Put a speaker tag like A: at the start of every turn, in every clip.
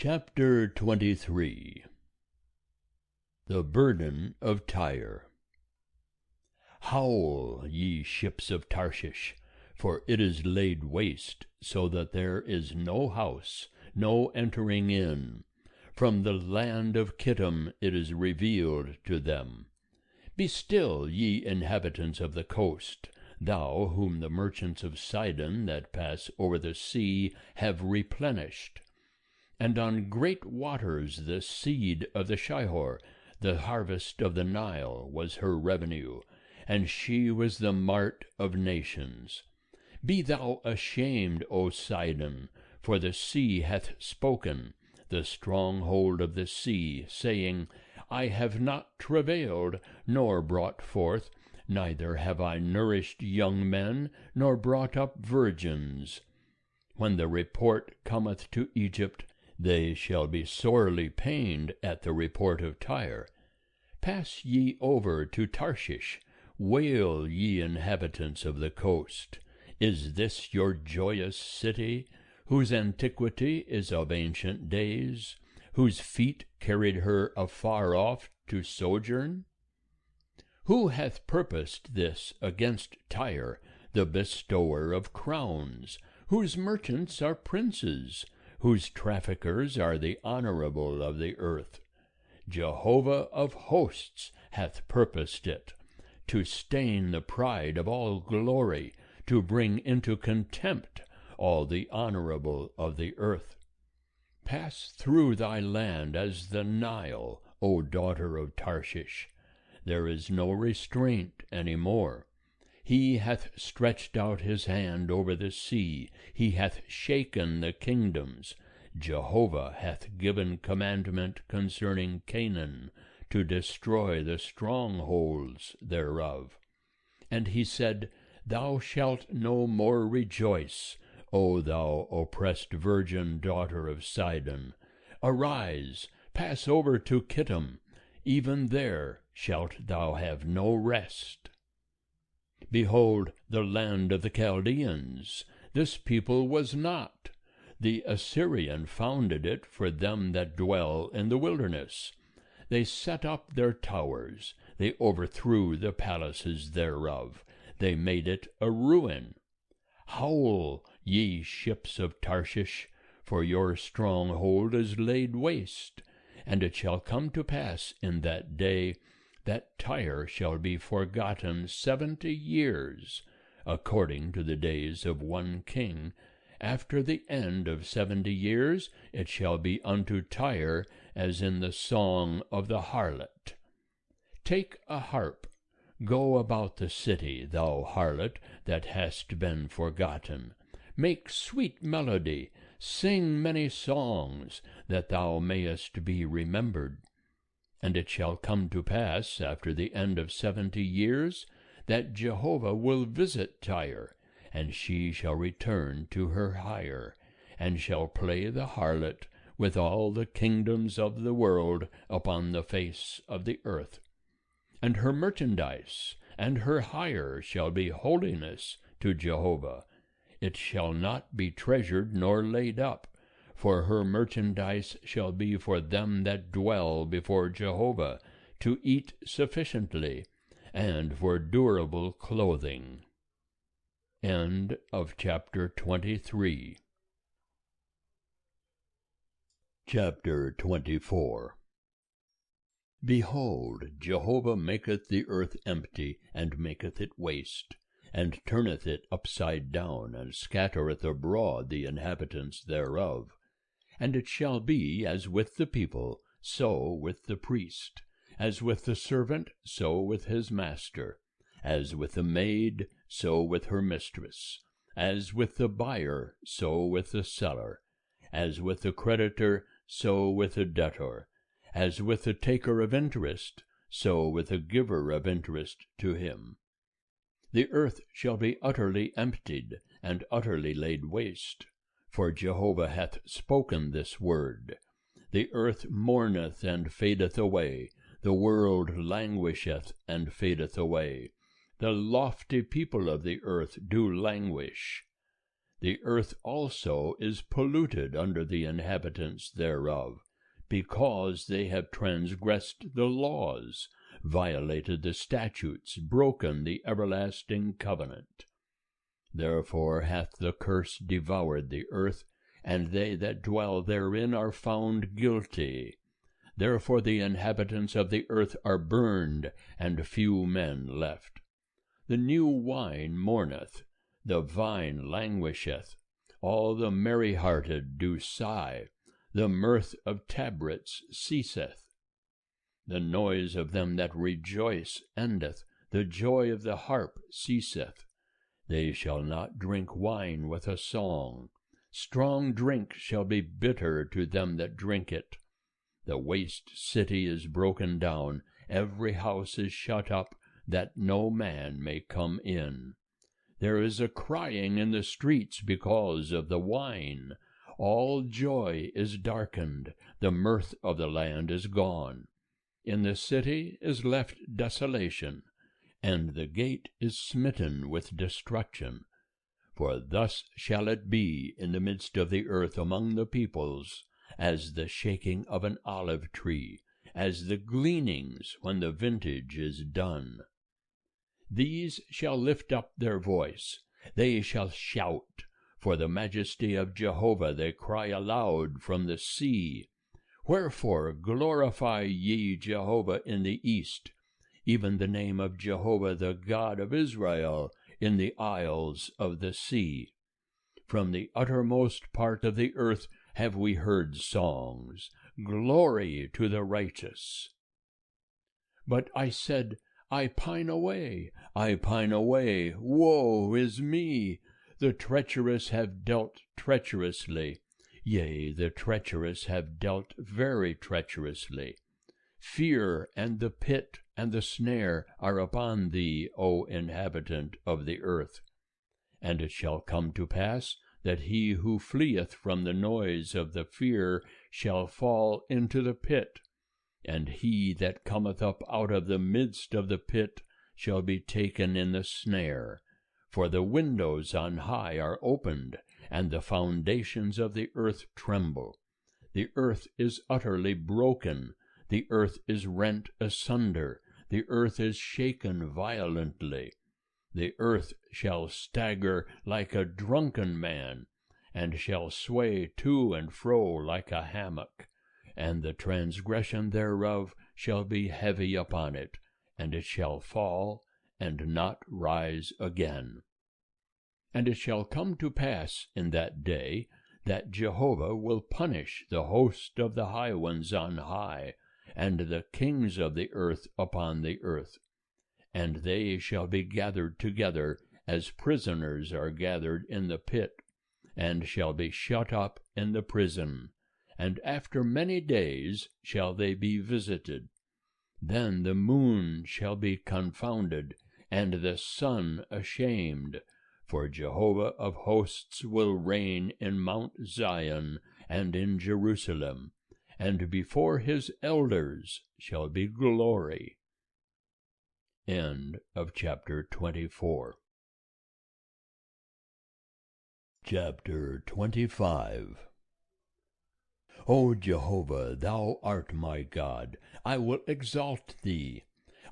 A: Chapter 23. The Burden of Tyre. Howl, ye ships of Tarshish, for it is laid waste, so that there is no house, no entering in. From the land of Kittim it is revealed to them. Be still, ye inhabitants of the coast, thou whom the merchants of Sidon that pass over the sea have replenished. And on great waters the seed of the Shihor, the harvest of the Nile, was her revenue, and she was the mart of nations. Be thou ashamed, O Sidon, for the sea hath spoken, the stronghold of the sea, saying, I have not travailed, nor brought forth, neither have I nourished young men, nor brought up virgins. When the report cometh to Egypt, they shall be sorely pained at the report of Tyre. Pass ye over to Tarshish, wail, ye inhabitants of the coast. Is this your joyous city, whose antiquity is of ancient days, whose feet carried her afar off to sojourn? Who hath purposed this against Tyre, the bestower of crowns, whose merchants are princes, whose traffickers are the honorable of the earth? Jehovah of hosts hath purposed it, to stain the pride of all glory, to bring into contempt all the honorable of the earth. Pass through thy land as the Nile, O daughter of Tarshish. There is no restraint any more. He hath stretched out his hand over the sea, he hath shaken the kingdoms. Jehovah hath given commandment concerning Canaan, to destroy the strongholds thereof. And he said, Thou shalt no more rejoice, O thou oppressed virgin daughter of Sidon. Arise, pass over to Kittim, even there shalt thou have no rest. Behold, the land of the Chaldeans, this people was not. The Assyrian founded it for them that dwell in the wilderness. They set up their towers, they overthrew the palaces thereof, they made it a ruin. Howl, ye ships of Tarshish, for your stronghold is laid waste. And it shall come to pass in that day that Tyre shall be forgotten 70 years, according to the days of one king. After the end of 70 years it shall be unto Tyre as in the song of the harlot. Take a harp, go about the city, thou harlot that hast been forgotten. Make sweet melody, sing many songs, that thou mayest be remembered. And it shall come to pass after the end of 70 years, that Jehovah will visit Tyre, and she shall return to her hire, and shall play the harlot with all the kingdoms of the world upon the face of the earth. And her merchandise and her hire shall be holiness to Jehovah. It shall not be treasured nor laid up, for her merchandise shall be for them that dwell before Jehovah, to eat sufficiently, and for durable clothing. End of chapter 23. Chapter 24. Behold, Jehovah maketh the earth empty, and maketh it waste, and turneth it upside down, and scattereth abroad the inhabitants thereof. And it shall be as with the people, so with the priest, as with the servant, so with his master, as with the maid, so with her mistress, as with the buyer, so with the seller, as with the creditor, so with the debtor, as with the taker of interest, so with the giver of interest to him. The earth shall be utterly emptied, and utterly laid waste, for Jehovah hath spoken this word. The earth mourneth and fadeth away, the world languisheth and fadeth away. The lofty people of the earth do languish. The earth also is polluted under the inhabitants thereof, because they have transgressed the laws, violated the statutes, broken the everlasting covenant. Therefore hath the curse devoured the earth, and they that dwell therein are found guilty. Therefore the inhabitants of the earth are burned, and few men left. The new wine mourneth, the vine languisheth, all the merry-hearted do sigh, the mirth of tabrets ceaseth. The noise of them that rejoice endeth, the joy of the harp ceaseth. They shall not drink wine with a song. Strong drink shall be bitter to them that drink it. The waste city is broken down, every house is shut up, that no man may come in. There is a crying in the streets because of the wine. All joy is darkened, the mirth of the land is gone. In the city is left desolation, and the gate is smitten with destruction. For thus shall it be in the midst of the earth among the peoples, as the shaking of an olive tree, as the gleanings when the vintage is done. These shall lift up their voice, they shall shout, for the majesty of Jehovah they cry aloud from the sea. Wherefore glorify ye Jehovah in the east, even the name of Jehovah the God of Israel in the isles of the sea. From the uttermost part of the earth have we heard songs, glory to the righteous. But I said, I pine away, woe is me! The treacherous have dealt treacherously, yea, the treacherous have dealt very treacherously. Fear and the pit and the snare are upon thee, O inhabitant of the earth. And it shall come to pass that he who fleeth from the noise of the fear shall fall into the pit, and he that cometh up out of the midst of the pit shall be taken in the snare. For the windows on high are opened, and the foundations of the earth tremble. The earth is utterly broken, the earth is rent asunder, the earth is shaken violently. The earth shall stagger like a drunken man, and shall sway to and fro like a hammock, and the transgression thereof shall be heavy upon it, and it shall fall, and not rise again. And it shall come to pass in that day, that Jehovah will punish the host of the high ones on high, and the kings of the earth upon the earth. And they shall be gathered together, as prisoners are gathered in the pit, and shall be shut up in the prison. And after many days shall they be visited. Then the moon shall be confounded, and the sun ashamed. For Jehovah of hosts will reign in Mount Zion and in Jerusalem, and before his elders shall be glory. End of chapter 24. Chapter 25. O Jehovah, thou art my God, I will exalt thee.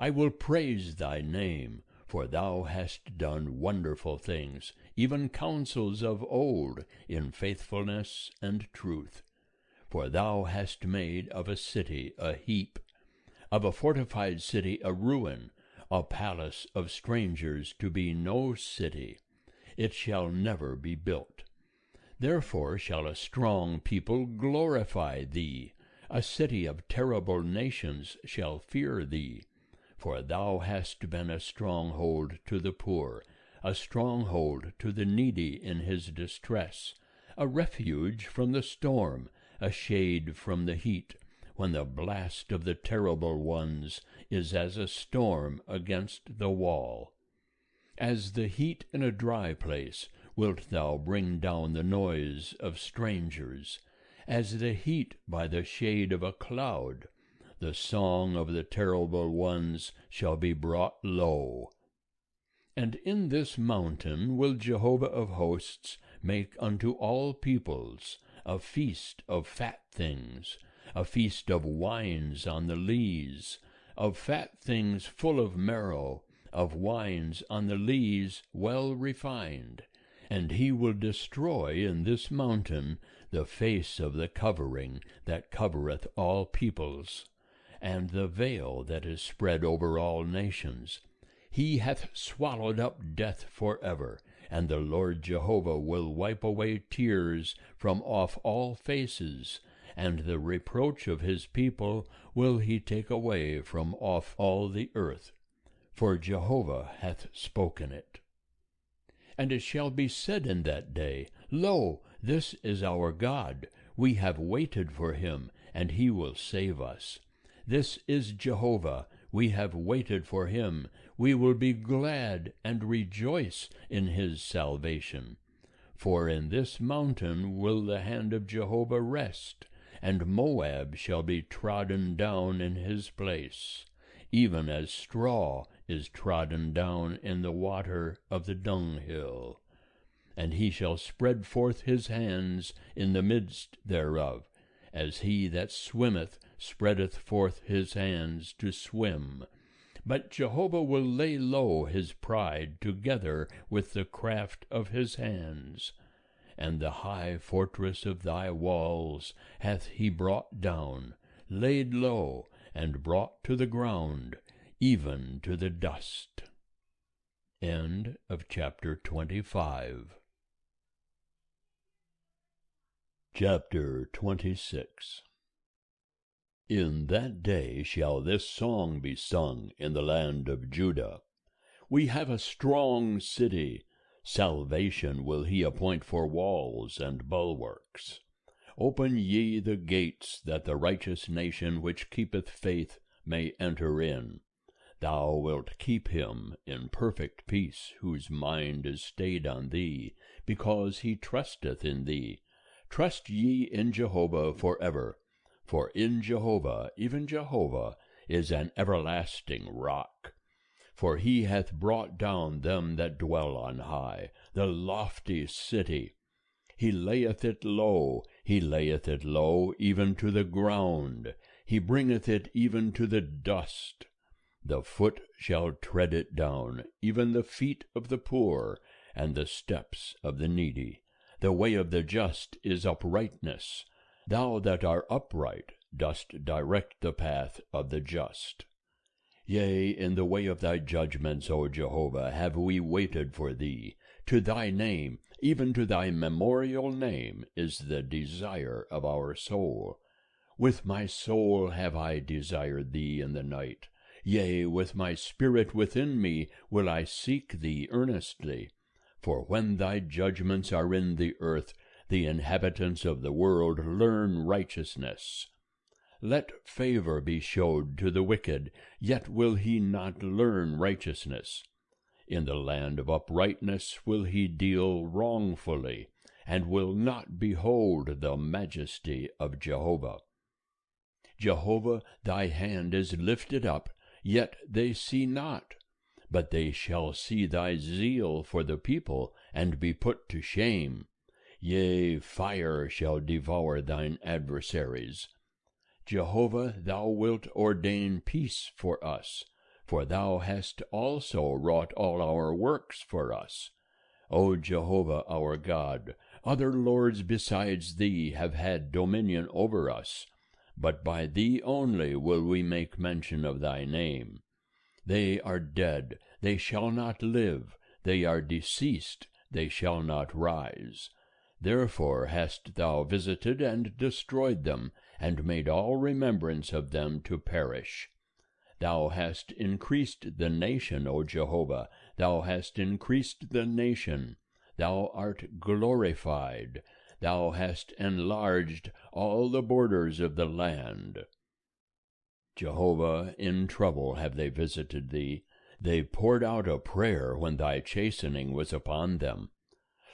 A: I will praise thy name, for thou hast done wonderful things, even counsels of old, in faithfulness and truth. For thou hast made of a city a heap, of a fortified city a ruin, a palace of strangers to be no city. It shall never be built. Therefore shall a strong people glorify thee. A city of terrible nations shall fear thee. For thou hast been a stronghold to the poor, a stronghold to the needy in his distress, a refuge from the storm, a shade from the heat, when the blast of the terrible ones is as a storm against the wall. As the heat in a dry place wilt thou bring down the noise of strangers, as the heat by the shade of a cloud. The song of the terrible ones shall be brought low. And in this mountain will Jehovah of hosts make unto all peoples a feast of fat things, a feast of wines on the lees, of fat things full of marrow, of wines on the lees well refined. And he will destroy in this mountain the face of the covering that covereth all peoples, and the veil that is spread over all nations. He hath swallowed up death forever, and the Lord Jehovah will wipe away tears from off all faces, and the reproach of his people will he take away from off all the earth. For Jehovah hath spoken it. And it shall be said in that day, Lo, this is our God. We have waited for him, and he will save us. This is Jehovah. We have waited for him. We will be glad and rejoice in his salvation. For in this mountain will the hand of Jehovah rest, and Moab shall be trodden down in his place, even as straw is trodden down in the water of the dunghill. And he shall spread forth his hands in the midst thereof, as he that swimmeth spreadeth forth his hands to swim. But Jehovah will lay low his pride together with the craft of his hands. And the high fortress of thy walls hath he brought down, laid low, and brought to the ground, even to the dust. End of chapter 25. Chapter 26. In that day shall this song be sung in the land of Judah. We have a strong city. Salvation will he appoint for walls and bulwarks. Open ye the gates, that the righteous nation which keepeth faith may enter in. Thou wilt keep him in perfect peace, whose mind is stayed on thee, because he trusteth in thee. Trust ye in Jehovah forever, for in Jehovah, even Jehovah, is an everlasting rock. For he hath brought down them that dwell on high, the lofty city. He layeth it low, even to the ground. He bringeth it even to the dust. The foot shall tread it down, even the feet of the poor, and the steps of the needy. The way of the just is uprightness. Thou that art upright dost direct the path of the just. Yea, in the way of thy judgments, O Jehovah, have we waited for thee. To thy name, even to thy memorial name, is the desire of our soul. With my soul have I desired thee in the night. Yea, with my spirit within me will I seek thee earnestly. For when thy judgments are in the earth, the inhabitants of the world learn righteousness. Let favor be showed to the wicked, yet will he not learn righteousness. In the land of uprightness will he deal wrongfully, and will not behold the majesty of Jehovah. Jehovah, thy hand is lifted up, yet they see not. But they shall see thy zeal for the people, and be put to shame. Yea, fire shall devour thine adversaries. Jehovah, thou wilt ordain peace for us, for thou hast also wrought all our works for us. O Jehovah our God, other lords besides thee have had dominion over us, but by thee only will we make mention of thy name. They are dead, they shall not live, they are deceased, they shall not rise. Therefore hast thou visited and destroyed them, and made all remembrance of them to perish. Thou hast increased the nation, O Jehovah, thou hast increased the nation. Thou art glorified, thou hast enlarged all the borders of the land. Jehovah, in trouble have they visited thee. They poured out a prayer when thy chastening was upon them.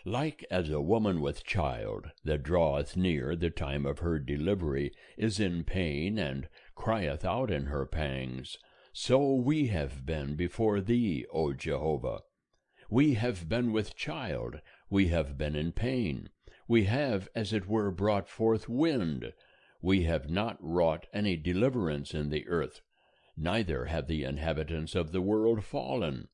A: Like as a woman with child, that draweth near the time of her delivery, is in pain, and crieth out in her pangs, so we have been before thee, O Jehovah. We have been with child, We have been in pain. We have, as it were, brought forth wind. We have not wrought any deliverance in the earth, neither have the inhabitants of the world fallen.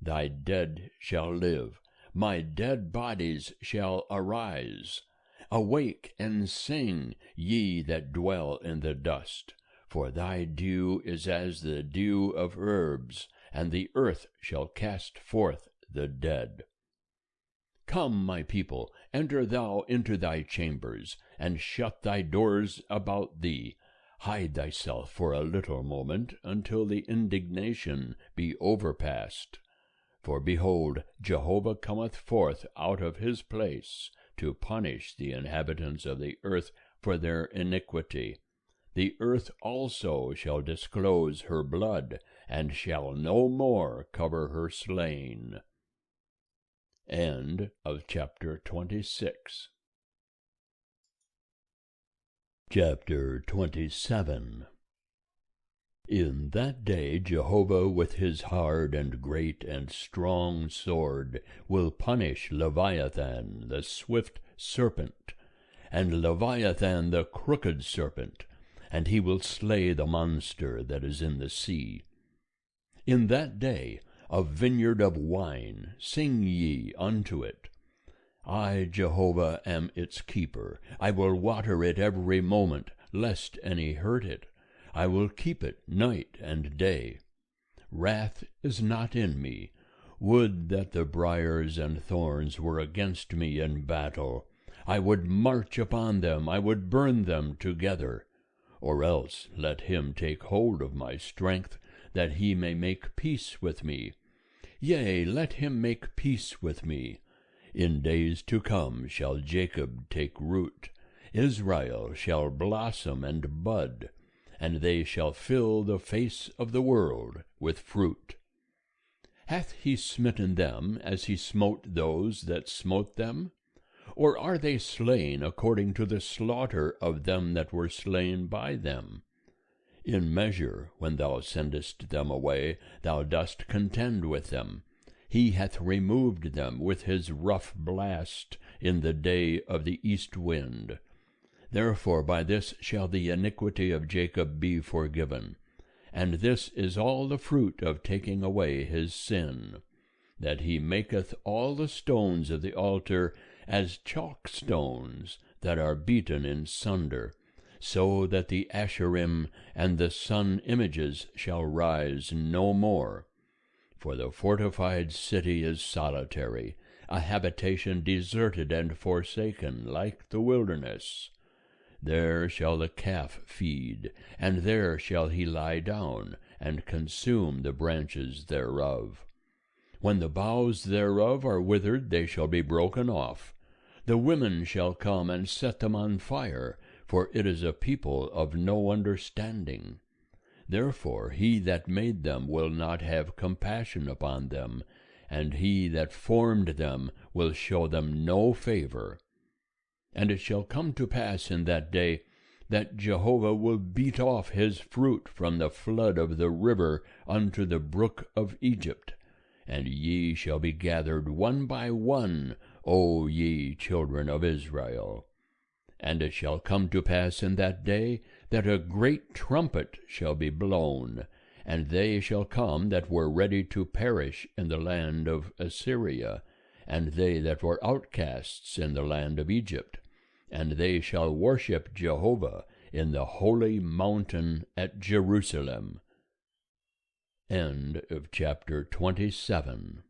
A: Thy dead shall live, my dead bodies shall arise. Awake and sing, ye that dwell in the dust, for thy dew is as the dew of herbs, and the earth shall cast forth the dead. Come, my people, enter thou into thy chambers, and shut thy doors about thee. Hide thyself for a little moment, until the indignation be overpast. For behold, Jehovah cometh forth out of his place, to punish the inhabitants of the earth for their iniquity. The earth also shall disclose her blood, and shall no more cover her slain. End of chapter 26. Chapter 27. In that day Jehovah with his hard and great and strong sword will punish Leviathan the swift serpent, and Leviathan the crooked serpent, and he will slay the monster that is in the sea. In that day a vineyard of wine sing ye unto it. I, Jehovah, am its keeper. I will water it every moment, lest any hurt it. I will keep it night and day. Wrath is not in me. Would that the briars and thorns were against me in battle. I would march upon them, I would burn them together. Or else let him take hold of my strength, that he may make peace with me. Yea, let him make peace with me. In days to come shall Jacob take root, Israel shall blossom and bud, and they shall fill the face of the world with fruit. Hath he smitten them as he smote those that smote them? Or are they slain according to the slaughter of them that were slain by them? In measure, when thou sendest them away, thou dost contend with them. He hath removed them with his rough blast in the day of the east wind. Therefore by this shall the iniquity of Jacob be forgiven. And this is all the fruit of taking away his sin, that he maketh all the stones of the altar as chalk stones that are beaten in sunder, so that the Asherim and the sun images shall rise no more. For the fortified city is solitary, a habitation deserted and forsaken, like the wilderness. There shall the calf feed, and there shall he lie down, and consume the branches thereof. When the boughs thereof are withered, they shall be broken off. The women shall come and set them on fire, for it is a people of no understanding. Therefore he that made them will not have compassion upon them, and he that formed them will show them no favor. And it shall come to pass in that day that Jehovah will beat off his fruit from the flood of the river unto the brook of Egypt, and ye shall be gathered one by one, O ye children of Israel. And it shall come to pass in that day that a great trumpet shall be blown, and they shall come that were ready to perish in the land of Assyria, and they that were outcasts in the land of Egypt, and they shall worship Jehovah in the holy mountain at Jerusalem. End of chapter 27.